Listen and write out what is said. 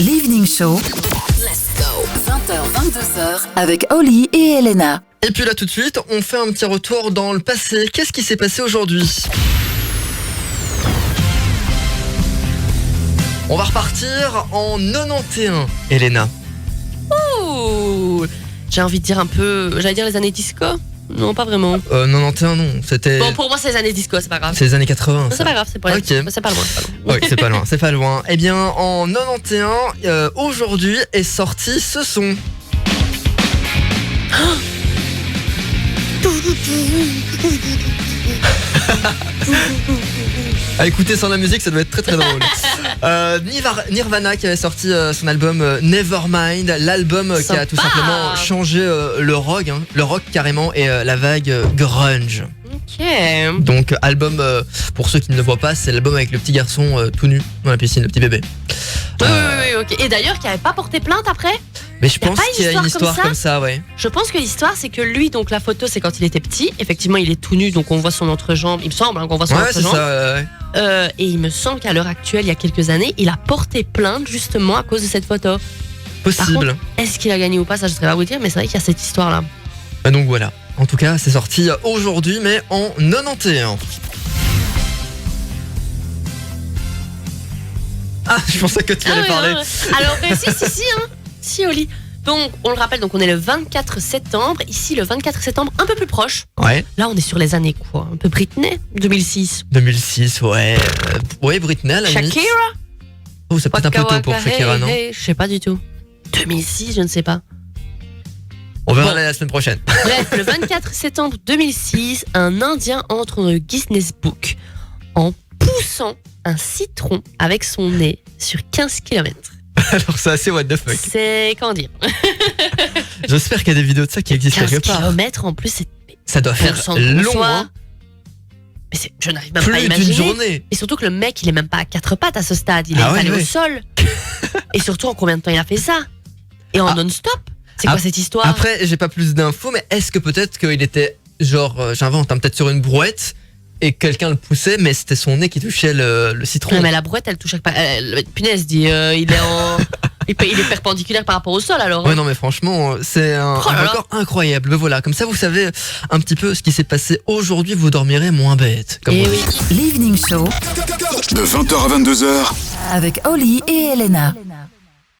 l'Evening Show. Let's go. 20h-22h avec Oli et Elena. Et puis là tout de suite, on fait un petit retour dans le passé. Qu'est-ce qui s'est passé aujourd'hui ? On va repartir en 91, Elena. Ouh, j'ai envie de dire un peu, j'allais dire les années disco. Non, pas vraiment. 91, non, c'était... Bon, pour moi, c'est les années disco, c'est pas grave. C'est les années 80. C'est pas grave, c'est pas loin. Ok. C'est pas loin. Oui, c'est pas loin, c'est pas loin. Eh bien, en 91, aujourd'hui est sorti ce son. À écouter sans la musique, ça doit être très très drôle. Nirvana qui avait sorti son album Nevermind, l'album qui a tout simplement changé le rock carrément, et la vague grunge. Ok. Donc album, pour ceux qui ne le voient pas, c'est l'album avec le petit garçon tout nu dans la piscine, le petit bébé. Oui, ok. Et d'ailleurs, qui avait pas porté plainte après ? Mais je pense qu'il y a une histoire comme ça, ouais. Je pense que l'histoire, c'est que lui, donc la photo, c'est quand il était petit. Effectivement, il est tout nu, donc on voit son entrejambe. Il me semble qu'on voit son entrejambe. Ouais, c'est ça. Et il me semble qu'à l'heure actuelle, il y a quelques années, il a porté plainte justement à cause de cette photo. Possible. Par contre, est-ce qu'il a gagné ou pas, ça je ne saurais pas vous dire, mais c'est vrai qu'il y a cette histoire-là. Donc voilà. En tout cas, c'est sorti aujourd'hui, mais en 91. Ah, je pensais que tu allais parler. Alors, si, Oli. Donc, on le rappelle, donc on est le 24 septembre. Ici, le 24 septembre, un peu plus proche. Ouais. Là, on est sur les années quoi ? Un peu Britney, 2006. 2006, ouais. Ouais, Britney, à la limite. Shakira ? Oh, c'est peut-être un peu tôt pour Shakira, non ? Je sais pas du tout. 2006, je ne sais pas. On verra la semaine prochaine. Bref, le 24 septembre 2006, un Indien entre dans le Guinness Book en poussant un citron avec son nez sur 15 km. Alors c'est assez what the fuck. C'est, comment dire ? J'espère qu'il y a des vidéos de ça qui existent quelque part. 15 km en plus, ça doit faire long, hein. Mais je n'arrive même pas à imaginer. Plus d'une journée. Et surtout que le mec, il est même pas à 4 pattes à ce stade. Il est allé au sol. Et surtout, en combien de temps il a fait ça ? Et en non-stop ? C'est quoi cette histoire ? Après, j'ai pas plus d'infos, mais est-ce que peut-être qu'il était genre, j'invente, peut-être sur une brouette et quelqu'un le poussait, mais c'était son nez qui touchait le citron. Non, mais la brouette, elle touche pas. Punaise, dit, il est en. Il est perpendiculaire par rapport au sol alors. Ouais, non, mais franchement, c'est un record incroyable. Mais voilà, comme ça, vous savez un petit peu ce qui s'est passé aujourd'hui, vous dormirez moins bête. Comme oui. L'Evening Show. De 20h à 22h. Avec Oli et Elena.